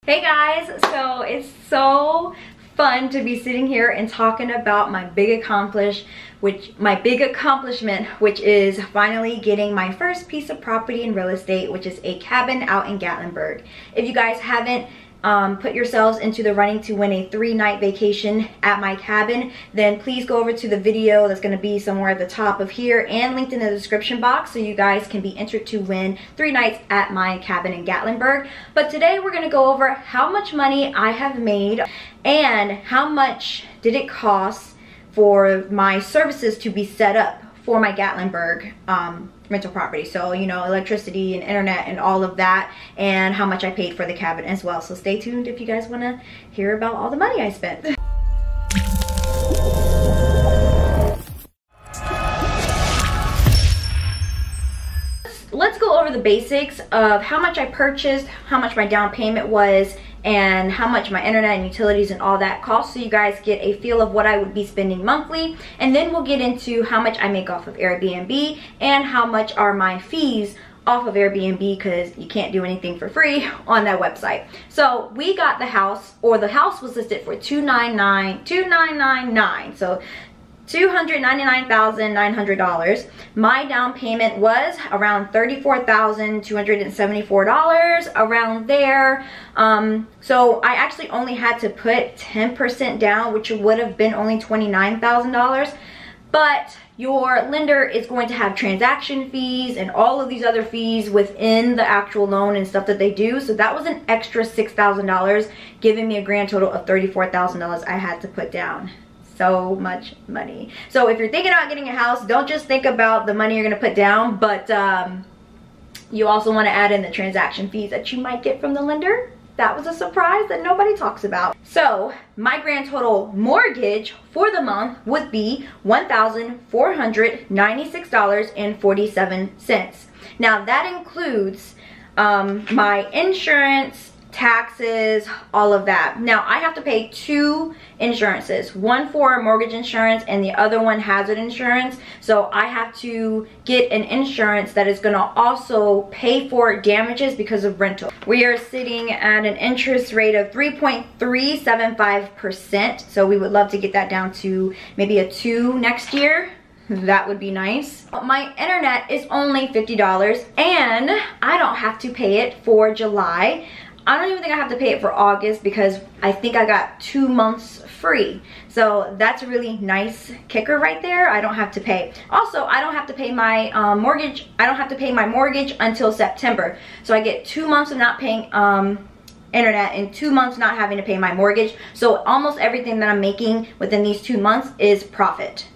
Hey guys, so it's so fun to be sitting here and talking about my big accomplishment, which is finally getting my first piece of property in real estate, which is a cabin out in Gatlinburg. If you guys haven't put yourselves into the running to win a 3-night vacation at my cabin, then please go over to the video that's going to be somewhere at the top of here and linked in the description box, so you guys can be entered to win 3 nights at my cabin in Gatlinburg. But today we're going to go over how much money I have made and how much did it cost for my services to be set up for my Gatlinburg rental property. So, you know, electricity and internet and all of that, and how much I paid for the cabin as well. So stay tuned if you guys want to hear about all the money I spent. Let's go over the basics of how much I purchased, how much my down payment was, and how much my internet and utilities and all that cost, so you guys get a feel of what I would be spending monthly. And then we'll get into how much I make off of Airbnb and how much are my fees off of Airbnb, because you can't do anything for free on that website. So we got the house, or the house was listed for $299,999, so $299,900. My down payment was around $34,274, around there. So I actually only had to put 10% down, which would have been only $29,000. But your lender is going to have transaction fees and all of these other fees within the actual loan and stuff that they do. So that was an extra $6,000, giving me a grand total of $34,000 I had to put down. So much money. So if you're thinking about getting a house, don't just think about the money you're gonna put down, but you also want to add in the transaction fees that you might get from the lender. That was a surprise that nobody talks about. So my grand total mortgage for the month would be $1,496.47. Now that includes my insurance, taxes, all of that. Now I have to pay 2 insurances, one for mortgage insurance and the other one hazard insurance. So I have to get an insurance that is going to also pay for damages because of rental. We are sitting at an interest rate of 3.375%, so we would love to get that down to maybe a 2 next year. That would be nice. My internet is only $50 and I don't have to pay it for July. I don't even think I have to pay it for August, because I think I got 2 months free. So that's a really nice kicker right there. I don't have to pay. Also, I don't have to pay my mortgage. I don't have to pay my mortgage until September. So I get 2 months of not paying internet and 2 months not having to pay my mortgage. So almost everything that I'm making within these 2 months is profit.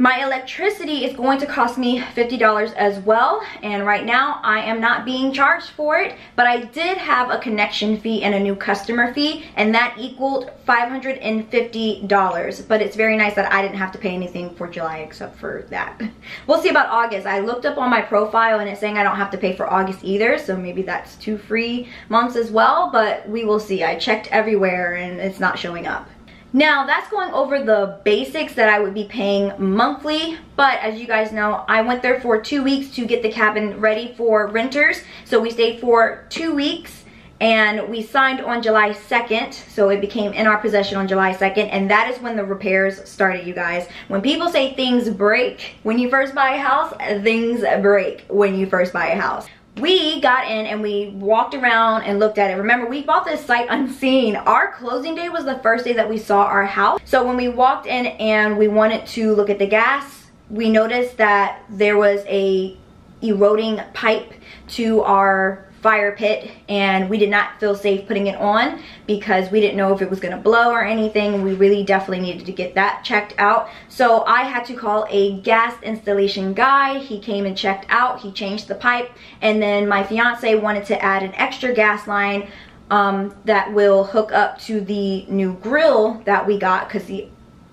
My electricity is going to cost me $50 as well, and right now I am not being charged for it, but I did have a connection fee and a new customer fee, and that equaled $550. But it's very nice that I didn't have to pay anything for July except for that. We'll see about August. I looked up on my profile and it's saying I don't have to pay for August either, so maybe that's 2 free months as well, but we will see. I checked everywhere and it's not showing up. Now that's going over the basics that I would be paying monthly, but as you guys know, I went there for 2 weeks to get the cabin ready for renters. So we stayed for 2 weeks and we signed on July 2nd, so it became in our possession on July 2nd, and that is when the repairs started, you guys. When people say things break when you first buy a house, things break when you first buy a house. We got in and we walked around and looked at it. Remember, we bought this sight unseen. Our closing day was the first day that we saw our house. So when we walked in and we wanted to look at the gas, we noticed that there was a eroding pipe to our fire pit, and we did not feel safe putting it on because we didn't know if it was going to blow or anything. We really definitely needed to get that checked out. So I had to call a gas installation guy. He came and checked out. He changed the pipe, and then my fiance wanted to add an extra gas line that will hook up to the new grill that we got, because the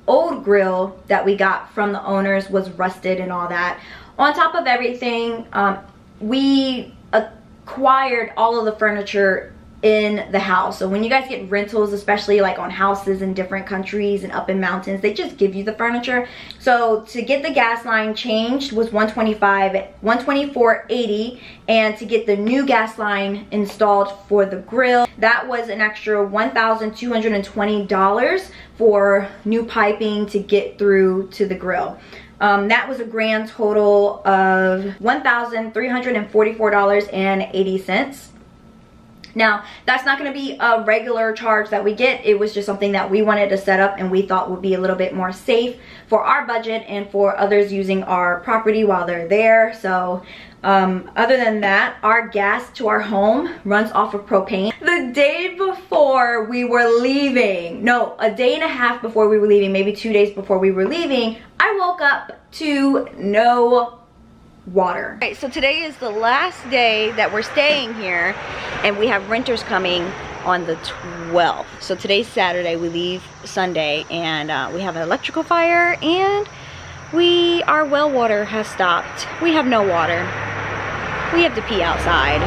old grill that we got from the owners was rusted and all that. On top of everything, we acquired all of the furniture in the house. So when you guys get rentals, especially like on houses in different countries and up in mountains, they just give you the furniture. So to get the gas line changed was $124.80, and to get the new gas line installed for the grill, that was an extra $1,220 for new piping to get through to the grill. That was a grand total of $1,344.80. Now, that's not going to be a regular charge that we get. It was just something that we wanted to set up and we thought would be a little bit more safe for our budget and for others using our property while they're there. So, other than that, our gas to our home runs off of propane. The day before we were leaving, no, a day and a half before we were leaving, maybe 2 days before we were leaving, I woke up to no water. Okay, so today is the last day that we're staying here, and we have renters coming on the 12th. So today's Saturday, we leave Sunday, and we have an electrical fire, and our well water has stopped. We have no water. We have to pee outside.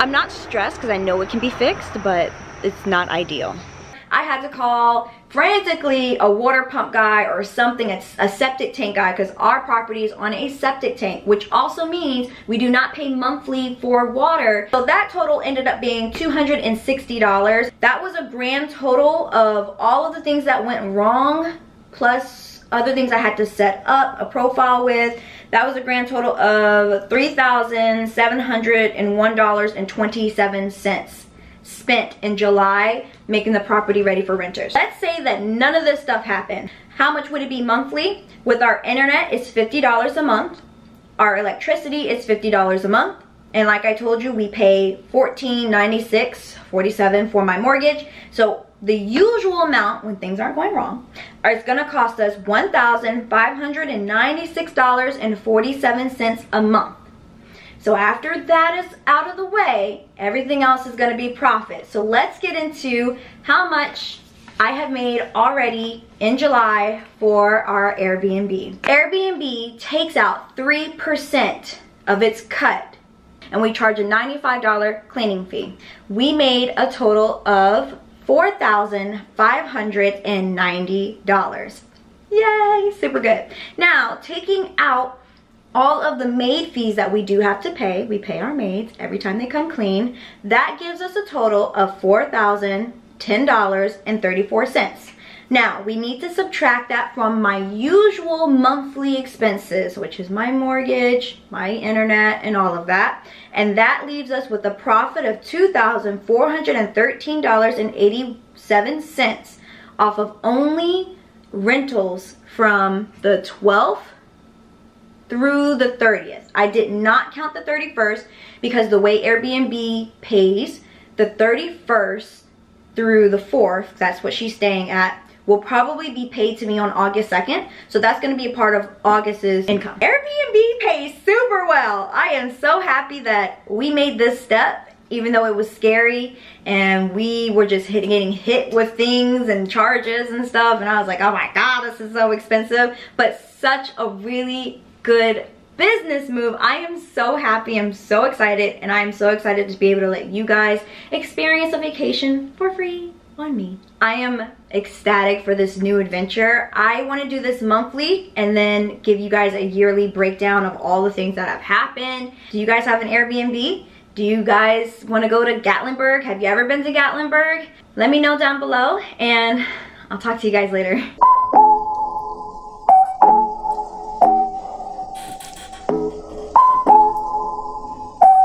I'm not stressed because I know it can be fixed, but it's not ideal. I had to call frantically a water pump guy or something, a septic tank guy, because our property is on a septic tank, which also means we do not pay monthly for water. So that total ended up being $260. That was a grand total of all of the things that went wrong, plus other things I had to set up a profile with. That was a grand total of $3,701.27 spent in July making the property ready for renters. Let's say that none of this stuff happened. How much would it be monthly? With our internet, it's $50 a month. Our electricity is $50 a month. And like I told you, we pay $14.96.47 for my mortgage. So the usual amount, when things aren't going wrong, is gonna cost us $1,596.47 a month. So after that is out of the way, everything else is gonna be profit. So let's get into how much I have made already in July for our Airbnb. Airbnb takes out 3% of its cut, and we charge a $95 cleaning fee. We made a total of $4,590. Yay, super good. Now, taking out all of the maid fees that we do have to pay, we pay our maids every time they come clean, that gives us a total of $4,010.34. Now, we need to subtract that from my usual monthly expenses, which is my mortgage, my internet, and all of that. And that leaves us with a profit of $2,413.87 off of only rentals from the 12th through the 30th. I did not count the 31st because the way Airbnb pays, the 31st through the 4th, that's what she's staying at, will probably be paid to me on August 2nd. So that's gonna be a part of August's income. Airbnb pays super well. I am so happy that we made this step, even though it was scary and we were just getting hit with things and charges and stuff. And I was like, oh my God, this is so expensive. But such a really good business move. I am so happy, I'm so excited, and I'm so excited to be able to let you guys experience a vacation for free on me. I am ecstatic for this new adventure. I want to do this monthly and then give you guys a yearly breakdown of all the things that have happened. Do you guys have an Airbnb? Do you guys want to go to Gatlinburg? Have you ever been to Gatlinburg? Let me know down below, and I'll talk to you guys later.